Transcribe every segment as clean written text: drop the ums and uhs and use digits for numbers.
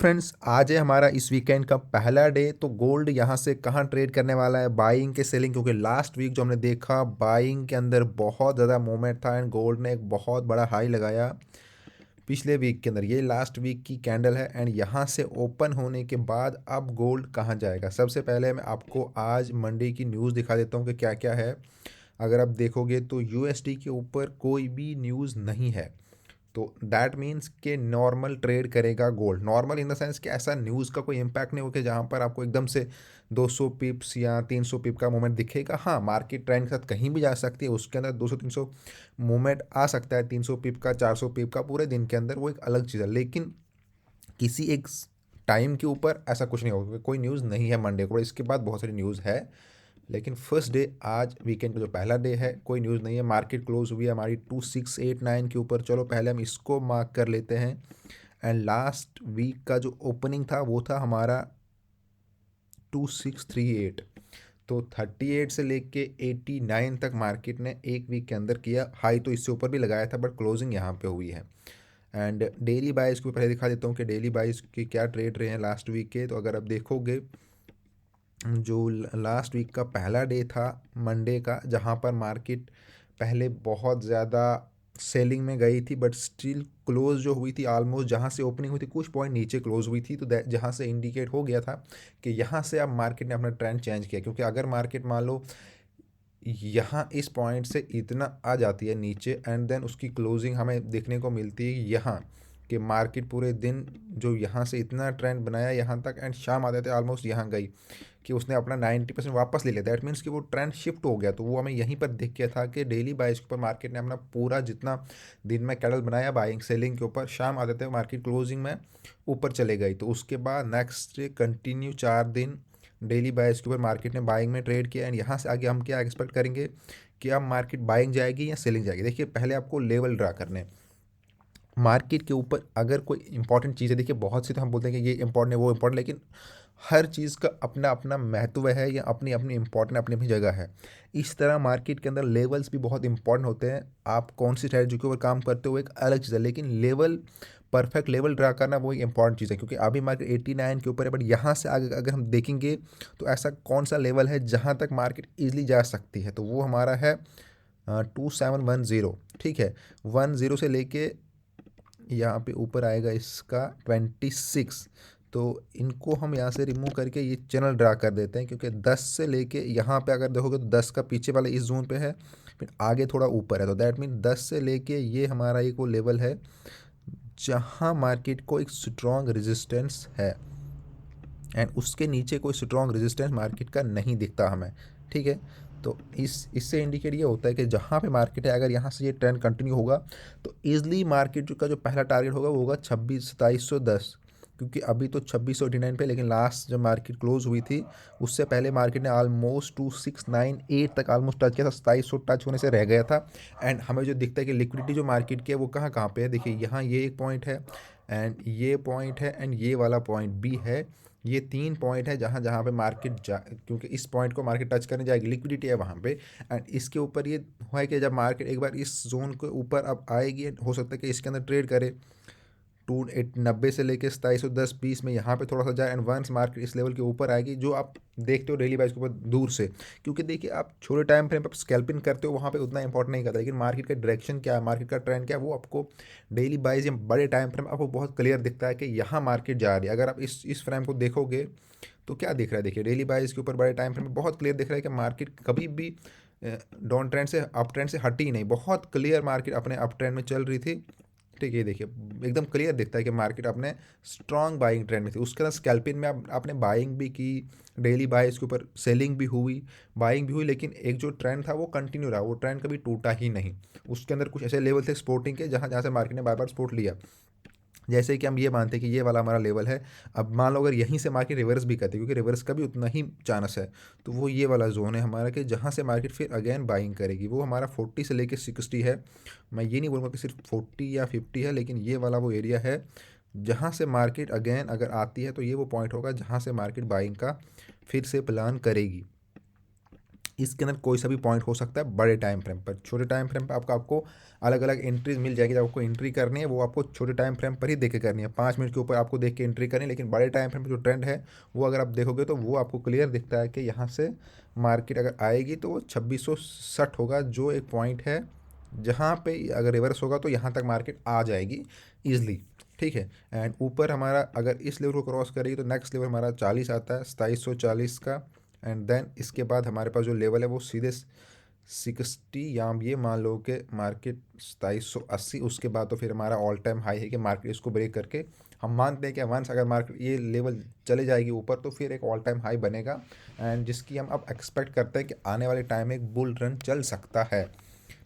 Friends, आज है हमारा इस वीकेंड का पहला डे। तो गोल्ड यहाँ से कहाँ ट्रेड करने वाला है, बाइंग के सेलिंग? क्योंकि लास्ट वीक जो हमने देखा, बाइंग के अंदर बहुत ज़्यादा मूवमेंट था एंड गोल्ड ने एक बहुत बड़ा हाई लगाया पिछले वीक के अंदर। ये लास्ट वीक की कैंडल है एंड यहाँ से ओपन होने के बाद अब गोल्ड कहाँ जाएगा। सबसे पहले मैं आपको आज मंडे की न्यूज़ दिखा देता हूँ कि क्या क्या है। अगर आप देखोगे तो यूएसडी के ऊपर कोई भी न्यूज़ नहीं है, तो दैट मीन्स कि नॉर्मल ट्रेड करेगा gold. Normal in the sense कि ऐसा न्यूज़ का कोई इम्पैक्ट नहीं हो कि जहाँ पर आपको एकदम से 200 पिप्स या 300 पिप का मूवमेंट दिखेगा। हाँ, मार्केट ट्रेंड के साथ कहीं भी जा सकती है, उसके अंदर 200-300 मूवमेंट आ सकता है, 300 पिप का, 400 पिप का पूरे दिन के अंदर, वो एक अलग चीज़ है। लेकिन किसी एक टाइम के ऊपर ऐसा कुछ नहीं होगा। कोई न्यूज़ नहीं है मंडे को, इसके बाद बहुत सारी न्यूज़ है, लेकिन फर्स्ट डे आज वीकेंड का जो पहला डे है, कोई न्यूज़ नहीं है। मार्केट क्लोज हुई है हमारी 2689 के ऊपर। चलो पहले हम इसको मार्क कर लेते हैं। एंड लास्ट वीक का जो ओपनिंग था वो था हमारा 2638। तो 38 से लेके 89 तक मार्केट ने एक वीक के अंदर किया। हाई तो इससे ऊपर भी लगाया था, बट क्लोजिंग यहाँ पे हुई है। एंड डेली बाइस को पहले दिखा देता हूँ कि डेली बाइस की क्या ट्रेड रहे हैं लास्ट वीक के। तो अगर आप देखोगे, जो लास्ट वीक का पहला डे था मंडे का, जहाँ पर मार्केट पहले बहुत ज़्यादा सेलिंग में गई थी, बट स्टिल क्लोज जो हुई थी ऑलमोस्ट, जहाँ से ओपनिंग हुई थी कुछ पॉइंट नीचे क्लोज हुई थी। तो जहाँ से इंडिकेट हो गया था कि यहाँ से अब मार्केट ने अपना ट्रेंड चेंज किया। क्योंकि अगर मार्केट मान लो यहाँ इस पॉइंट से इतना आ जाती है नीचे एंड देन उसकी क्लोजिंग हमें देखने को मिलती है यहाँ, कि मार्केट पूरे दिन जो यहाँ से इतना ट्रेंड बनाया यहाँ तक एंड शाम आते थे ऑलमोस्ट यहाँ गई, कि उसने अपना 90% वापस ले लिया। दैट मीन्स कि वो ट्रेंड शिफ्ट हो गया। तो वो हमें यहीं पर दिख गया था कि डेली बाइस के ऊपर मार्केट ने अपना पूरा जितना दिन में कैंडल बनाया बाइंग सेलिंग के ऊपर, शाम आते थे मार्केट क्लोजिंग में ऊपर चले गई। तो उसके बाद नेक्स्ट डे कंटिन्यू 4 दिन डेली बाइस के ऊपर मार्केट ने बाइंग में ट्रेड किया। एंड यहाँ से आगे हम क्या एक्सपेक्ट करेंगे कि अब मार्केट बाइंग जाएगी या सेलिंग जाएगी। देखिए, पहले आपको लेवल ड्रा करने मार्केट के ऊपर। अगर कोई इंपॉर्टेंट चीज़ है, देखिए बहुत सी तो हम बोलते हैं कि ये इंपॉर्टेंट है वो इंपॉर्टेंट, लेकिन हर चीज़ का अपना अपना महत्व है या अपनी अपनी इंपॉर्टेंट अपनी अपनी जगह है। इस तरह मार्केट के अंदर लेवल्स भी बहुत इंपॉर्टेंट होते हैं। आप कौन सी स्ट्रैटेजी के ऊपर काम करते हो एक अलग चीज़ है, लेकिन लेवल, परफेक्ट लेवल ड्रा करना वो एक इंपॉर्टेंट चीज़ है। क्योंकि अभी मार्केट 89 के ऊपर है, बट यहाँ से आगे अगर हम देखेंगे तो ऐसा कौन सा लेवल है जहाँ तक मार्केट ईजिली जा सकती है, तो वो हमारा है 2710। ठीक है, 10 से लेके यहाँ पे ऊपर आएगा इसका 26। तो इनको हम यहाँ से रिमूव करके ये चैनल ड्रा कर देते हैं, क्योंकि 10 से लेके यहाँ पे अगर देखोगे तो 10 का पीछे वाला इस जोन पे है, फिर आगे थोड़ा ऊपर है। तो दैट मीन 10 से लेके ये हमारा एक वो लेवल है जहाँ मार्केट को एक स्ट्रॉन्ग रेजिस्टेंस है एंड उसके नीचे कोई स्ट्रॉन्ग रेजिस्टेंस मार्केट का नहीं दिखता हमें। ठीक है, तो इससे इंडिकेट ये होता है कि जहाँ पे मार्केट है, अगर यहाँ से ये ट्रेंड कंटिन्यू होगा तो ईजिली मार्केट का जो पहला टारगेट होगा वो होगा 27,210। क्योंकि अभी तो 2689 पे, लेकिन लास्ट जब मार्केट क्लोज हुई थी उससे पहले मार्केट ने ऑलमोस्ट 2698 तक ऑलमोस्ट टच किया था। 2700 टच होने से रह गया था। एंड हमें जो दिखता है कि लिक्विडिटी जो मार्केट की है वो कहाँ कहाँ पे है, देखिए यहाँ ये एक पॉइंट है एंड ये पॉइंट है एंड ये वाला पॉइंट भी है। ये 3 पॉइंट है जहाँ जहाँ पे मार्केट जा, क्योंकि इस पॉइंट को मार्केट टच करने जाएगी, लिक्विडिटी है वहाँ पे। एंड इसके ऊपर ये है कि जब मार्केट एक बार इस जोन के ऊपर अब आएगी, हो सकता है कि इसके अंदर ट्रेड करे 290 से लेके 2710 20 में यहाँ पे थोड़ा सा जाए एंड वंस मार्केट इस लेवल के ऊपर आएगी, जो आप देखते हो डेली वाइज के ऊपर दूर से। क्योंकि देखिए, आप छोटे टाइम फ्रेम पर स्कैल्पिंग करते हो वहाँ पे उतना इंपॉर्टेंट नहीं करता, लेकिन मार्केट का डायरेक्शन क्या है, मार्केट का ट्रेंड क्या है, वो आपको डेली वाइज या बड़े टाइम फ्रेम आपको बहुत क्लियर दिखता है कि यहाँ मार्केट जा रही है। अगर आप इस फ्रेम को देखोगे तो क्या दिख रहा है, देखिए डेली वाइज के ऊपर बड़े टाइम फ्रेम में बहुत क्लियर दिख रहा है कि मार्केट कभी भी डाउन ट्रेंड से अप ट्रेंड से हटी ही नहीं। बहुत क्लियर मार्केट अपने अप ट्रेंड में चल रही थी। ठीक है, ये देखिए एकदम क्लियर दिखता है कि मार्केट अपने स्ट्रॉन्ग बाइंग ट्रेंड में थी। उसके बाद स्कैल्पिन में आपने बाइंग भी की, डेली बाय इसके ऊपर सेलिंग भी हुई, बाइंग भी हुई, लेकिन एक जो ट्रेंड था वो कंटिन्यू रहा, वो ट्रेंड कभी टूटा ही नहीं। उसके अंदर कुछ ऐसे लेवल थे स्पोर्टिंग के जहाँ जहाँ से मार्केट ने बार बार सपोर्ट लिया। जैसे कि हम ये मानते हैं कि ये वाला हमारा लेवल है। अब मान लो अगर यहीं से मार्केट रिवर्स भी करती है, क्योंकि रिवर्स का भी उतना ही चांस है, तो वो ये वाला जोन है हमारा कि जहाँ से मार्केट फिर अगेन बाइंग करेगी। वो हमारा 40 से लेके 60 है। मैं ये नहीं बोलूँगा कि सिर्फ 40 या 50 है, लेकिन ये वाला वो एरिया है जहाँ से मार्केट अगेन अगर आती है तो ये वो पॉइंट होगा जहाँ से मार्केट बाइंग का फिर से प्लान करेगी। इसके अंदर कोई सा भी पॉइंट हो सकता है बड़े टाइम फ्रेम पर। छोटे टाइम फ्रेम पर आपको अलग अलग एंट्रीज मिल जाएगी। जब आपको एंट्री करनी है वो आपको छोटे टाइम फ्रेम पर ही देख के करनी है, 5 मिनट के ऊपर आपको देख के एंट्री करनी है। लेकिन बड़े टाइम फ्रेम पर जो ट्रेंड है वो अगर आप देखोगे तो वो आपको क्लियर दिखता है कि यहाँ से मार्केट अगर आएगी तो वो 2660 होगा, जो एक पॉइंट है जहाँ पे अगर रिवर्स होगा तो यहाँ तक मार्केट आ जाएगी ईजिली। ठीक है। एंड ऊपर हमारा अगर इस लेवल को क्रॉस करेगी तो नेक्स्ट लेवल हमारा 40 आता है, 2740 का। एंड देन इसके बाद हमारे पास जो लेवल है वो सीधे 60, या ये मान लो कि मार्केट 2780, उसके बाद तो फिर हमारा ऑल टाइम हाई है कि मार्केट इसको ब्रेक करके हम मानते हैं कि वंस अगर मार्केट ये लेवल चले जाएगी ऊपर तो फिर एक ऑल टाइम हाई बनेगा, एंड जिसकी हम अब एक्सपेक्ट करते हैं कि आने वाले टाइम में एक बुल रन चल सकता है।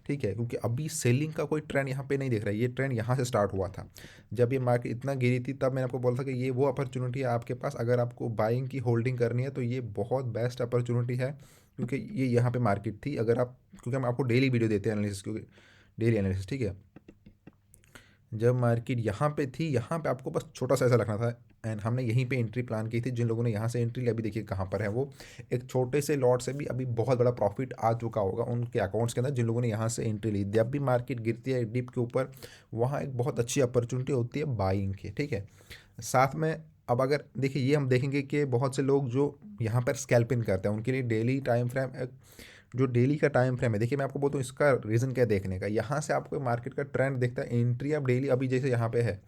ठीक है, क्योंकि अभी सेलिंग का कोई ट्रेंड यहाँ पे नहीं दिख रहा है। ये ट्रेंड यहाँ से स्टार्ट हुआ था जब ये मार्केट इतना गिरी थी, तब मैंने आपको बोला था कि ये वो अपॉर्चुनिटी है आपके पास। अगर आपको बाइंग की होल्डिंग करनी है तो ये बहुत बेस्ट अपॉर्चुनिटी है, क्योंकि ये यहाँ पे मार्केट थी। अगर आप, क्योंकि हम आपको डेली वीडियो देते हैं एनालिसिस, क्योंकि डेली एनालिसिस, ठीक है। जब मार्केट यहाँ पे थी, यहाँ पे आपको बस छोटा सा ऐसा रखना था, एंड हमने यहीं पे एंट्री प्लान की थी। जिन लोगों ने यहाँ से एंट्री ली, अभी देखिए कहाँ पर है वो। एक छोटे से लॉट से भी अभी बहुत बड़ा प्रॉफिट आ चुका होगा उनके अकाउंट्स के अंदर, जिन लोगों ने यहाँ से एंट्री ली। जब भी मार्केट गिरती है डिप के ऊपर, वहाँ एक बहुत अच्छी अपॉर्चुनिटी होती है बाइंग की। ठीक है। साथ में अब अगर देखिए, ये हम देखेंगे कि बहुत से लोग जो यहाँ पर स्कैल्पिंग करते हैं उनके लिए डेली टाइम फ्रेम, जो डेली का टाइम फ्रेम है, देखिए मैं आपको बोलता हूँ इसका रीज़न क्या है देखने का। यहाँ से आपको मार्केट का ट्रेंड दिखता है, एंट्री अब डेली अभी जैसे यहाँ पे है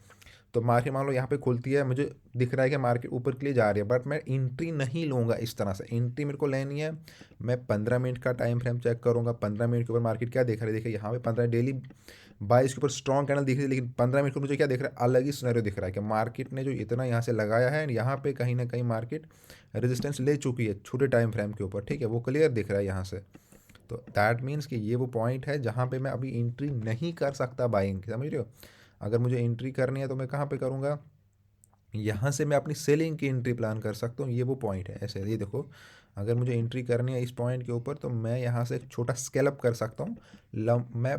तो मार्केट मान लो यहाँ पे खुलती है, मुझे दिख रहा है कि मार्केट ऊपर के लिए जा रही है, बट मैं एंट्री नहीं लूँगा इस तरह से। एंट्री मेरे को लेनी है, मैं 15 मिनट का टाइम फ्रेम चेक करूँगा। 15 मिनट के ऊपर मार्केट क्या देख रहा है, देखिए यहाँ पे 15 डेली 22 के ऊपर स्ट्रॉन्ग कैंडल दिख रही है, लेकिन 15 मिनट को मुझे क्या दिख रहा है, अलग ही सिनेरियो दिख रहा है कि मार्केट ने जो इतना यहाँ से लगाया है, यहाँ पे कहीं ना कहीं मार्केट रेजिस्टेंस ले चुकी है छोटे टाइम फ्रेम के ऊपर। ठीक है, वो क्लियर दिख रहा है यहाँ से। तो दैट मीन्स कि ये वो पॉइंट है जहाँ पे मैं अभी एंट्री नहीं कर सकता बाइंग, समझ रहे हो। अगर मुझे एंट्री करनी है तो मैं कहाँ पे करूँगा, यहाँ से मैं अपनी सेलिंग की एंट्री प्लान कर सकता हूँ। ये वो पॉइंट है, ऐसे ये देखो, अगर मुझे एंट्री करनी है इस पॉइंट के ऊपर तो मैं यहाँ से एक छोटा स्केलअप कर सकता हूँ। मैं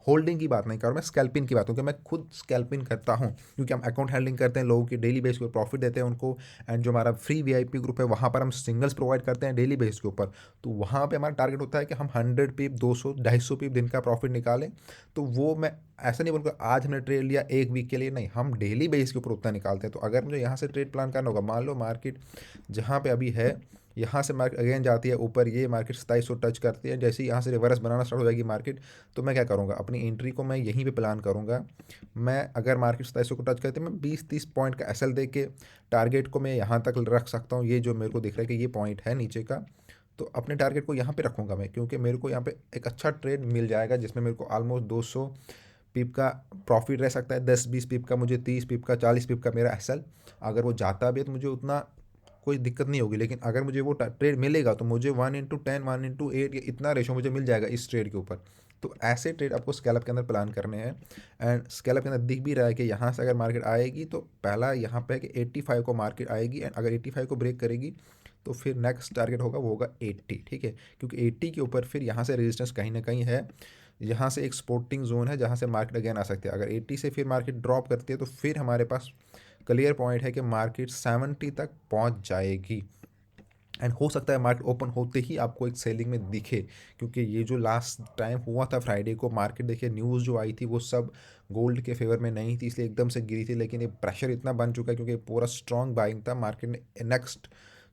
होल्डिंग की बात नहीं कर रहा, मैं स्कैल्पिंग की बात हूँ कि मैं खुद स्कैल्पिंग करता हूँ, क्योंकि हम अकाउंट हैंडलिंग करते हैं, लोगों की डेली बेस के ऊपर प्रॉफिट देते हैं उनको। एंड जो हमारा फ्री वीआईपी ग्रुप है वहाँ पर हम सिंगल्स प्रोवाइड करते हैं डेली बेस के ऊपर। तो वहाँ पे हमारा टारगेट होता है कि हम 100 पिप, 200, 250 पिप दिन का प्रॉफिट निकालें। तो वो मैं ऐसा नहीं बोलूँगा आज हमने ट्रेड लिया एक वीक के लिए, नहीं, हम डेली बेस के ऊपर उतना निकालते हैं। तो अगर मुझे यहाँ से ट्रेड प्लान करना होगा, मान लो मार्केट जहाँ पे अभी है, यहाँ से मार्केट अगेन जाती है ऊपर, ये मार्केट 2700 टच करती है, जैसे ही यहाँ से रिवर्स बनाना स्टार्ट हो जाएगी मार्केट, तो मैं क्या करूँगा, अपनी एंट्री को मैं यहीं पे प्लान करूँगा। मैं अगर मार्केट 2700 को टच करते हैं, मैं 20-30 पॉइंट का एसएल दे के टारगेट को मैं यहाँ तक रख सकता हूँ। ये जो मेरे को दिख रहा है कि ये पॉइंट है नीचे का, तो अपने टारगेट को यहाँ पे रखूँगा मैं, क्योंकि मेरे को यहाँ पे एक अच्छा ट्रेड मिल जाएगा जिसमें मेरे को ऑलमोस्ट 200 पिप का प्रॉफिट रह सकता है, 10-20 पिप का, मुझे 30 पिप का, 40 पिप का मेरा एसएल। अगर वो जाता भी है तो मुझे उतना कोई दिक्कत नहीं होगी, लेकिन अगर मुझे वो ट्रेड मिलेगा तो मुझे 1:10, 1:8 या इतना रेशो मुझे मिल जाएगा इस ट्रेड के ऊपर। तो ऐसे ट्रेड आपको स्कैलप के अंदर प्लान करने हैं। एंड स्कैलप के अंदर दिख भी रहा है कि यहाँ से अगर मार्केट आएगी तो पहला यहाँ पे है कि 85 को मार्केट आएगी, एंड अगर 85 को ब्रेक करेगी तो फिर नेक्स्ट टारगेट होगा वो होगा 80। ठीक है, क्योंकि 80 के ऊपर फिर यहाँ से रेजिस्टेंस कहीं ना कहीं है, यहाँ से एक सपोर्टिंग जोन है जहाँ से मार्केट अगेन आ सकती है। अगर 80 से फिर मार्केट ड्रॉप करती है तो फिर हमारे पास क्लियर पॉइंट है कि मार्केट 70 तक पहुँच जाएगी। एंड हो सकता है मार्केट ओपन होते ही आपको एक सेलिंग में दिखे, क्योंकि ये जो लास्ट टाइम हुआ था फ्राइडे को, मार्केट देखिए न्यूज़ जो आई थी वो सब गोल्ड के फेवर में नहीं थी, इसलिए एकदम से गिरी थी। लेकिन ये प्रेशर इतना बन चुका है क्योंकि पूरा स्ट्रॉन्ग बाइंग था, मार्केट ने नेक्स्ट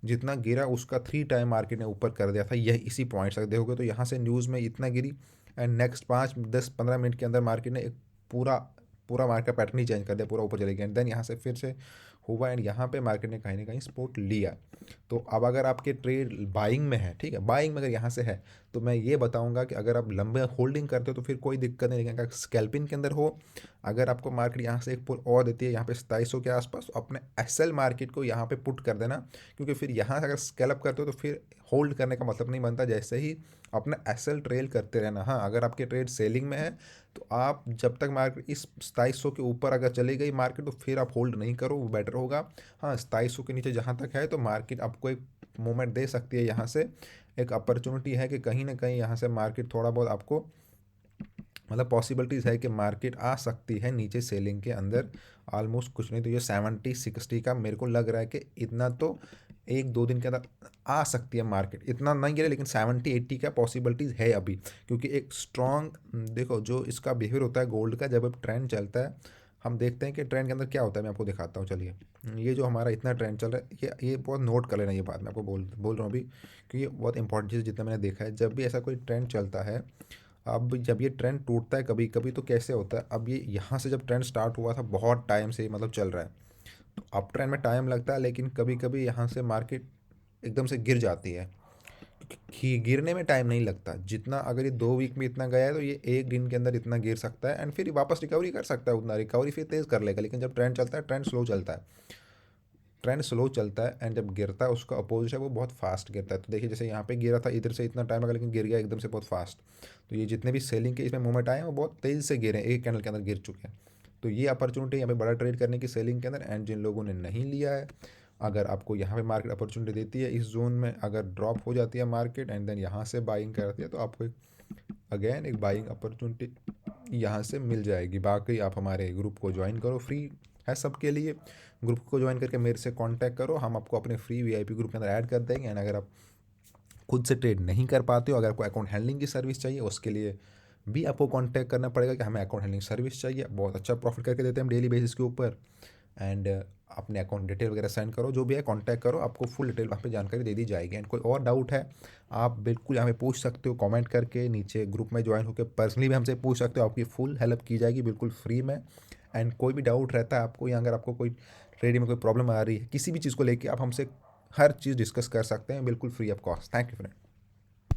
जितना गिरा उसका 3 टाइम मार्केट ने ऊपर कर दिया था। यह इसी पॉइंट तक देखोगे तो यहाँ से न्यूज़ में इतना गिरी, एंड नेक्स्ट 5-10-15 मिनट के अंदर मार्केट ने एक पूरा पूरा मार्केट पैटर्न ही चेंज कर दिया, पूरा ऊपर चले गया। एंड देन यहाँ से फिर से हुआ, एंड यहाँ पे मार्केट ने कहीं ना कहीं सपोर्ट लिया। तो अब अगर आपके ट्रेड बाइंग में है, ठीक है, बाइंग में अगर यहाँ से है तो मैं ये बताऊंगा कि अगर आप लंबे होल्डिंग करते हो तो फिर कोई दिक्कत नहीं, लेकिन अगर स्कैल्पिंग के अंदर हो, अगर आपको मार्केट यहाँ से एक पुल और देती है यहाँ पे 2700 के आसपास, तो अपने एसएल मार्केट को यहाँ पे पुट कर देना, क्योंकि फिर यहाँ से अगर स्कैल्प करते हो तो फिर होल्ड करने का मतलब नहीं बनता। जैसे ही अपना एसएल ट्रेल करते रहना। हाँ, अगर आपके ट्रेड सेलिंग में है तो आप जब तक मार्केट इस 2700 के ऊपर अगर चली गई मार्केट तो फिर आप होल्ड नहीं करो, वो बेटर होगा। हाँ, 2700 के नीचे जहाँ तक है तो मार्केट आपको एक मूवमेंट दे सकती है, यहाँ से एक अपॉर्चुनिटी है कि कहीं ना कहीं यहाँ से मार्केट थोड़ा बहुत आपको, मतलब पॉसिबिलिटीज़ है कि मार्केट आ सकती है नीचे सेलिंग के अंदर। ऑलमोस्ट कुछ नहीं तो ये 70-60 का मेरे को लग रहा है कि इतना तो 1-2 दिन के अंदर आ सकती है मार्केट, इतना नहीं गिरे लेकिन 70-80 का पॉसिबिलिटीज़ है अभी, क्योंकि एक स्ट्रॉन्ग देखो जो इसका बिहेवियर होता है गोल्ड का, जब अब ट्रेंड चलता है हम देखते हैं कि ट्रेंड के अंदर क्या होता है। मैं आपको दिखाता हूँ, चलिए। ये जो हमारा इतना ट्रेंड चल रहा है, ये बहुत नोट कर लेना, ये बात मैं आपको बोल बोल रहा हूँ अभी, क्योंकि ये बहुत इंपॉर्टेंट चीज़ जितना मैंने देखा है। जब भी ऐसा कोई ट्रेंड चलता है, अब जब ये ट्रेंड टूटता है कभी कभी तो कैसे होता है, अब ये यहाँ से जब ट्रेंड स्टार्ट हुआ था बहुत टाइम से मतलब चल रहा है, तो अप ट्रेंड में टाइम लगता है, लेकिन कभी कभी यहाँ से मार्केट एकदम से गिर जाती है। गिरने में टाइम नहीं लगता जितना, अगर ये 2 वीक में इतना गया है तो ये 1 दिन के अंदर इतना गिर सकता है, एंड फिर वापस रिकवरी कर सकता है, उतना रिकवरी फिर तेज़ कर लेगा। लेकिन जब ट्रेंड चलता है, ट्रेंड स्लो चलता है, ट्रेंड स्लो चलता है, एंड जब गिरता है उसका अपोजिट है वो बहुत फास्ट गिरता है। तो देखिए जैसे यहाँ पे गिरा था, इधर से इतना टाइम लगा लेकिन गिर गया एकदम से बहुत फास्ट। तो ये जितने भी सेलिंग के इसमें मूवमेंट आए हैं वो बहुत तेज़ी से गिरे हैं, एक कैंडल के अंदर गिर चुके हैं। तो ये अपॉर्चुनिटी यहाँ पे बड़ा ट्रेड करने की सेलिंग के अंदर, एंड जिन लोगों ने नहीं लिया है, अगर आपको यहाँ पे मार्केट अपॉर्चुनिटी देती है इस जोन में, अगर ड्रॉप हो जाती है मार्केट एंड देन यहाँ से बाइंग करती है, तो आपको अगेन एक बाइंग अपॉर्चुनिटी यहाँ से मिल जाएगी। बाकी आप हमारे ग्रुप को ज्वाइन करो, फ्री है सबके लिए। ग्रुप को ज्वाइन करके मेरे से कांटेक्ट करो, हम आपको अपने फ्री वीआईपी ग्रुप के अंदर ऐड कर देंगे। एंड अगर आप खुद से ट्रेड नहीं कर पाते हो, अगर आपको अकाउंट हैंडलिंग की सर्विस चाहिए, उसके लिए भी आपको कांटेक्ट करना पड़ेगा कि हमें अकाउंट हैंडलिंग सर्विस चाहिए। बहुत अच्छा प्रॉफिट करके देते हैं हम डेली बेसिस के ऊपर। एंड अपने अकाउंट डिटेल वगैरह सेंड करो, जो भी है कांटेक्ट करो, आपको फुल डिटेल वहाँ पे जानकारी दे दी जाएगी। एंड कोई और डाउट है आप बिल्कुल यहाँ पे पूछ सकते हो कमेंट करके, नीचे ग्रुप में ज्वाइन होकर पर्सनली भी हमसे पूछ सकते हो, आपकी फुल हेल्प की जाएगी बिल्कुल फ्री में। एंड कोई भी डाउट रहता है आपको, या अगर आपको कोई ट्रेडिंग में कोई प्रॉब्लम आ रही है किसी भी चीज़ को लेके, आप हमसे हर चीज़ डिस्कस कर सकते हैं बिल्कुल free of cost. Thank you friend.